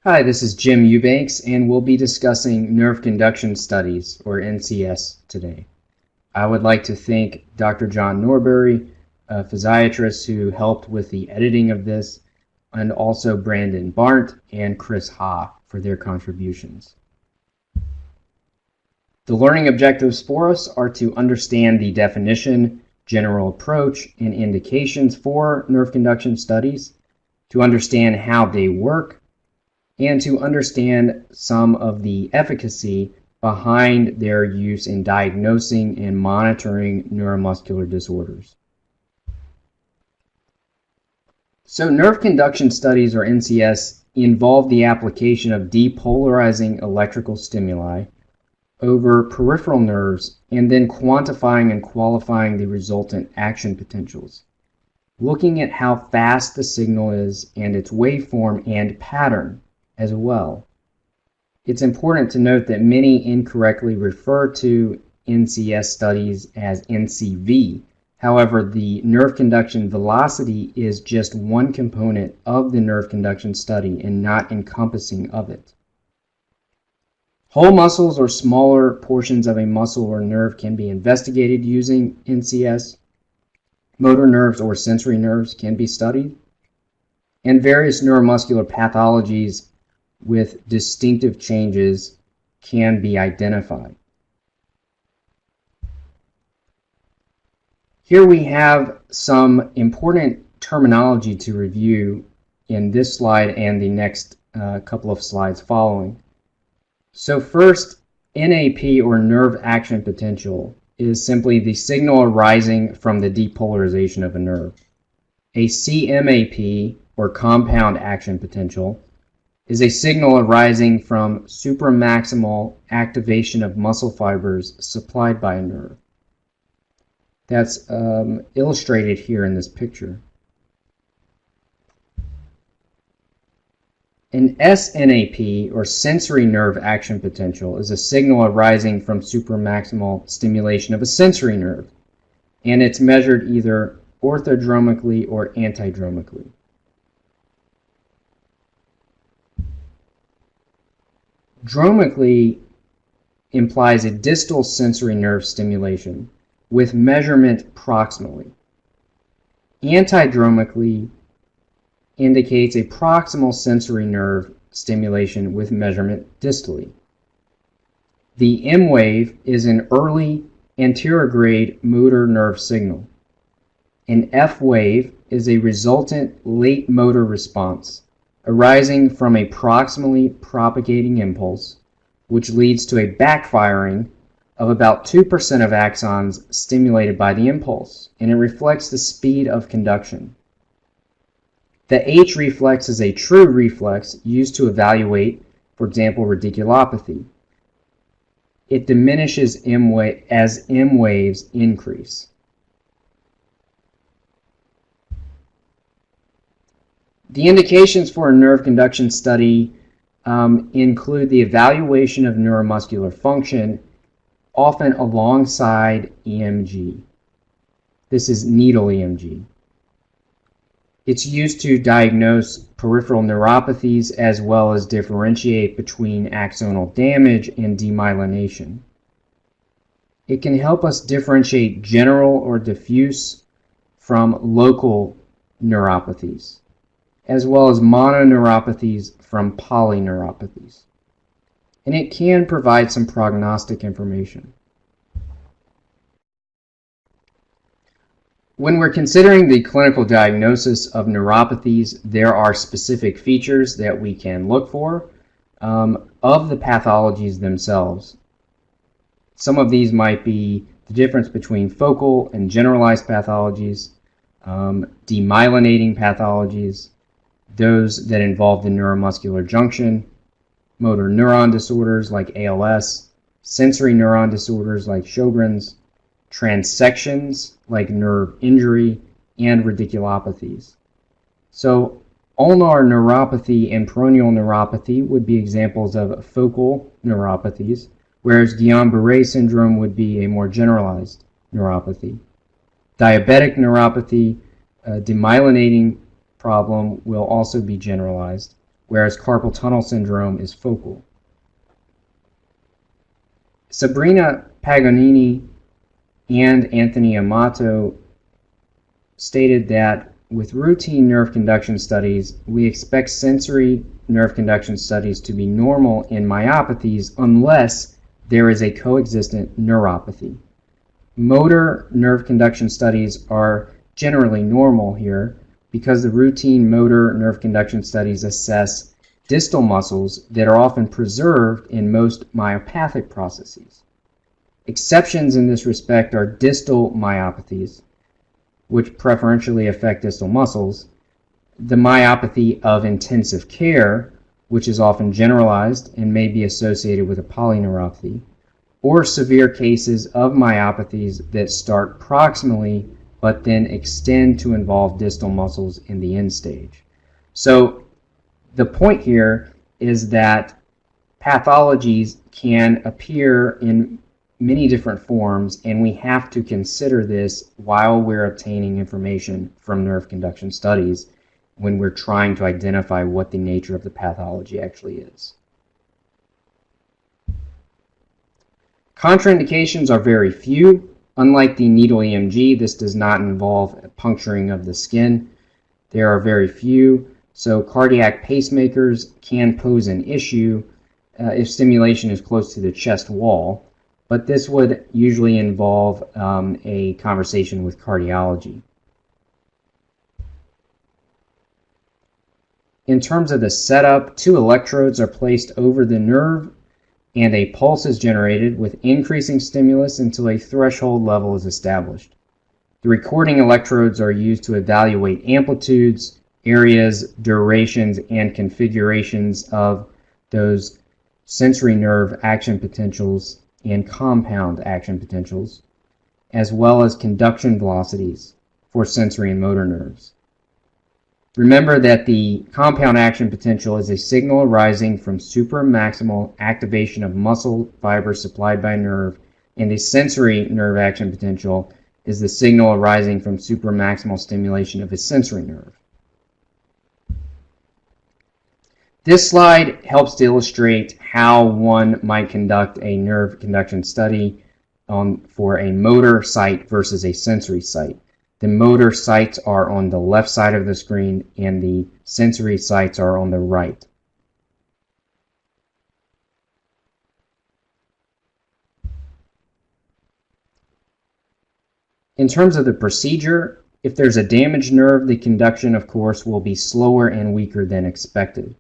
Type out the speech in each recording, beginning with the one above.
Hi, this is Jim Eubanks, and we'll be discussing nerve conduction studies, or NCS, today. I would like to thank Dr. John Norbury, a physiatrist who helped with the editing of this, and also Brandon Barnt and Chris Ha for their contributions. The learning objectives for us are to understand the definition, general approach, and indications for nerve conduction studies, to understand how they work, and to understand some of the efficacy behind their use in diagnosing and monitoring neuromuscular disorders. So nerve conduction studies, or NCS, involve the application of depolarizing electrical stimuli over peripheral nerves and then quantifying and qualifying the resultant action potentials, looking at how fast the signal is and its waveform and pattern as well. It's important to note that many incorrectly refer to NCS studies as NCV. However, the nerve conduction velocity is just one component of the nerve conduction study and not encompassing of it. Whole muscles or smaller portions of a muscle or nerve can be investigated using NCS. Motor nerves or sensory nerves can be studied, and various neuromuscular pathologies with distinctive changes can be identified. Here we have some important terminology to review in this slide and the next couple of slides following. So first, NAP, or nerve action potential, is simply the signal arising from the depolarization of a nerve. A CMAP, or compound action potential, is a signal arising from supramaximal activation of muscle fibers supplied by a nerve. That's illustrated here in this picture. An SNAP, or sensory nerve action potential, is a signal arising from supramaximal stimulation of a sensory nerve, and it's measured either orthodromically or antidromically. Dromically implies a distal sensory nerve stimulation with measurement proximally. Antidromically indicates a proximal sensory nerve stimulation with measurement distally. The M wave is an early anterograde motor nerve signal. An F wave is a resultant late motor response arising from a proximally propagating impulse, which leads to a backfiring of about 2% of axons stimulated by the impulse, and it reflects the speed of conduction. The H reflex is a true reflex used to evaluate, for example, radiculopathy. It diminishes as M waves increase. The indications for a nerve conduction study include the evaluation of neuromuscular function, often alongside EMG. This is needle EMG. It's used to diagnose peripheral neuropathies as well as differentiate between axonal damage and demyelination. It can help us differentiate general or diffuse from local neuropathies, as well as mononeuropathies from polyneuropathies. And it can provide some prognostic information. When we're considering the clinical diagnosis of neuropathies, there are specific features that we can look for of the pathologies themselves. Some of these might be the difference between focal and generalized pathologies, demyelinating pathologies, those that involve the neuromuscular junction, motor neuron disorders like ALS, sensory neuron disorders like Sjogren's, transections like nerve injury, and radiculopathies. So ulnar neuropathy and peroneal neuropathy would be examples of focal neuropathies, whereas Guillain-Barré syndrome would be a more generalized neuropathy. Diabetic neuropathy, demyelinating problem will also be generalized, whereas carpal tunnel syndrome is focal. Sabrina Paganini and Anthony Amato stated that with routine nerve conduction studies, we expect sensory nerve conduction studies to be normal in myopathies unless there is a coexistent neuropathy. Motor nerve conduction studies are generally normal here because the routine motor nerve conduction studies assess distal muscles that are often preserved in most myopathic processes. Exceptions in this respect are distal myopathies, which preferentially affect distal muscles, the myopathy of intensive care, which is often generalized and may be associated with a polyneuropathy, or severe cases of myopathies that start proximally but then extend to involve distal muscles in the end stage. So the point here is that pathologies can appear in many different forms, and we have to consider this while we're obtaining information from nerve conduction studies when we're trying to identify what the nature of the pathology actually is. Contraindications are very few. Unlike the needle EMG, this does not involve puncturing of the skin. There are very few, so cardiac pacemakers can pose an issue if stimulation is close to the chest wall, but this would usually involve a conversation with cardiology. In terms of the setup, 2 electrodes are placed over the nerve and a pulse is generated with increasing stimulus until a threshold level is established. The recording electrodes are used to evaluate amplitudes, areas, durations, and configurations of those sensory nerve action potentials and compound action potentials, as well as conduction velocities for sensory and motor nerves. Remember that the compound action potential is a signal arising from supramaximal activation of muscle fibers supplied by a nerve, and a sensory nerve action potential is the signal arising from supramaximal stimulation of a sensory nerve. This slide helps to illustrate how one might conduct a nerve conduction study for a motor site versus a sensory site. The motor sites are on the left side of the screen and the sensory sites are on the right. In terms of the procedure, if there's a damaged nerve, the conduction, of course, will be slower and weaker than expected.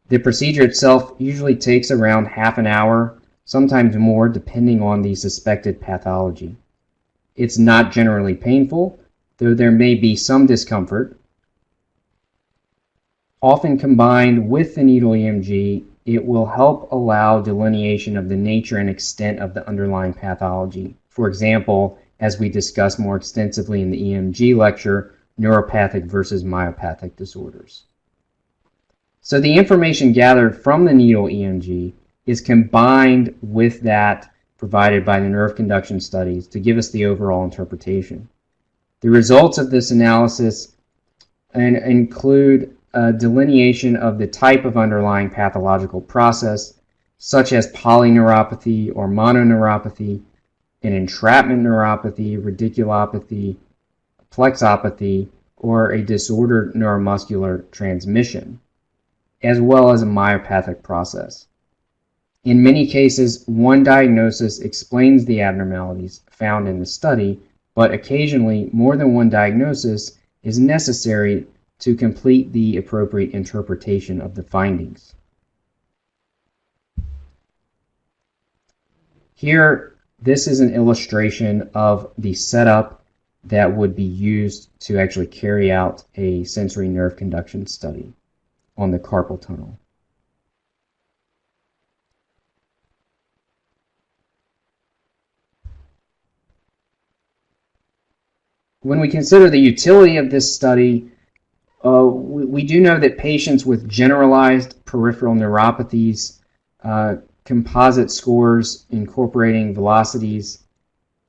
The procedure itself usually takes around half an hour, sometimes more, depending on the suspected pathology. It's not generally painful, though there may be some discomfort. Often combined with the needle EMG, it will help allow delineation of the nature and extent of the underlying pathology. For example, as we discuss more extensively in the EMG lecture, neuropathic versus myopathic disorders. So the information gathered from the needle EMG is combined with that provided by the nerve conduction studies to give us the overall interpretation. The results of this analysis include a delineation of the type of underlying pathological process, such as polyneuropathy or mononeuropathy, an entrapment neuropathy, radiculopathy, plexopathy, or a disordered neuromuscular transmission, as well as a myopathic process. In many cases, one diagnosis explains the abnormalities found in the study, but occasionally more than one diagnosis is necessary to complete the appropriate interpretation of the findings. Here, this is an illustration of the setup that would be used to actually carry out a sensory nerve conduction study on the carpal tunnel. When we consider the utility of this study, we do know that patients with generalized peripheral neuropathies, composite scores incorporating velocities,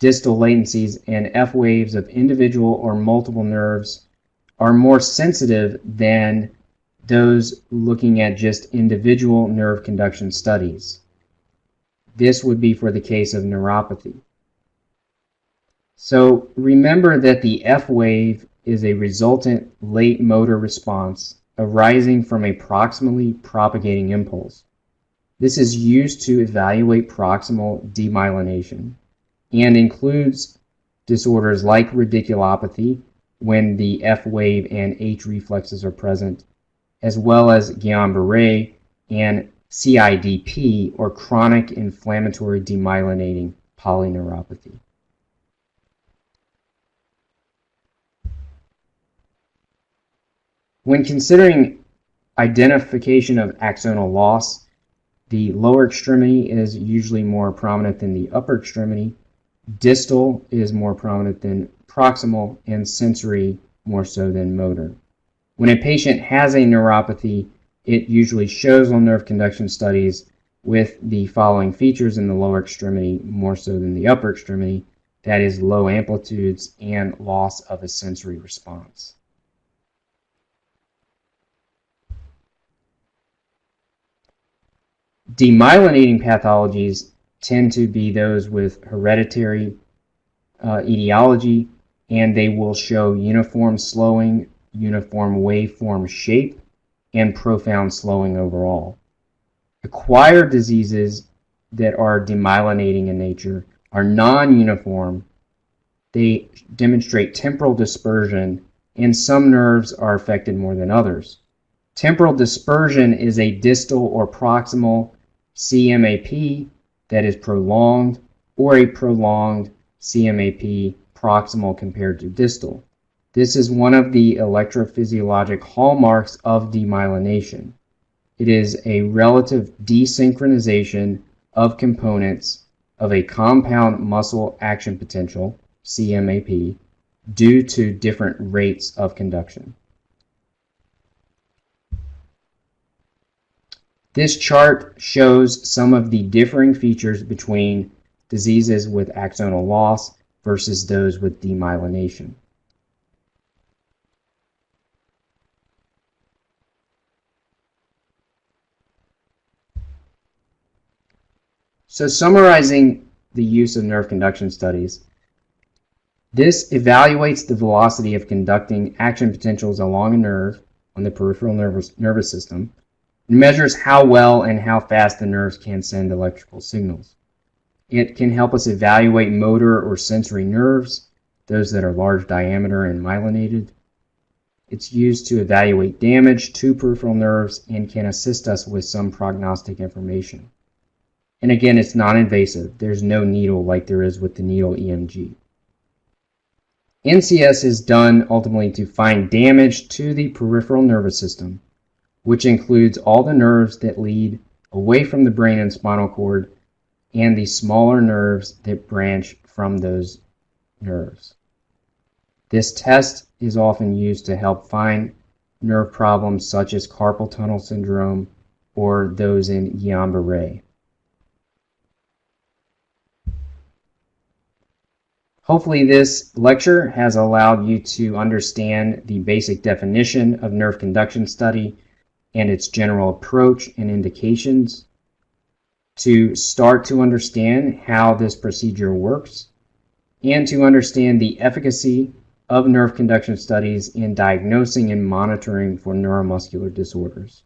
distal latencies, and F waves of individual or multiple nerves are more sensitive than those looking at just individual nerve conduction studies. This would be for the case of neuropathy. So remember that the F wave is a resultant late motor response arising from a proximally propagating impulse. This is used to evaluate proximal demyelination and includes disorders like radiculopathy when the F wave and H reflexes are present, as well as Guillain-Barré and CIDP, or chronic inflammatory demyelinating polyneuropathy. When considering identification of axonal loss, the lower extremity is usually more prominent than the upper extremity. Distal is more prominent than proximal, and sensory more so than motor. When a patient has a neuropathy, it usually shows on nerve conduction studies with the following features in the lower extremity more so than the upper extremity, that is, low amplitudes and loss of a sensory response. Demyelinating pathologies tend to be those with hereditary etiology, and they will show uniform slowing, uniform waveform shape, and profound slowing overall. Acquired diseases that are demyelinating in nature are non-uniform. They demonstrate temporal dispersion, and some nerves are affected more than others. Temporal dispersion is a distal or proximal CMAP that is prolonged, or a prolonged CMAP proximal compared to distal. This is one of the electrophysiologic hallmarks of demyelination. It is a relative desynchronization of components of a compound muscle action potential, CMAP, due to different rates of conduction. This chart shows some of the differing features between diseases with axonal loss versus those with demyelination. So summarizing the use of nerve conduction studies, this evaluates the velocity of conducting action potentials along a nerve on the peripheral nervous system, and measures how well and how fast the nerves can send electrical signals. It can help us evaluate motor or sensory nerves, those that are large diameter and myelinated. It's used to evaluate damage to peripheral nerves and can assist us with some prognostic information. And again, it's non-invasive. There's no needle like there is with the needle EMG. NCS is done ultimately to find damage to the peripheral nervous system, which includes all the nerves that lead away from the brain and spinal cord and the smaller nerves that branch from those nerves. This test is often used to help find nerve problems such as carpal tunnel syndrome or those in Guillain-Barré. Hopefully this lecture has allowed you to understand the basic definition of nerve conduction study and its general approach and indications, to start to understand how this procedure works, and to understand the efficacy of nerve conduction studies in diagnosing and monitoring for neuromuscular disorders.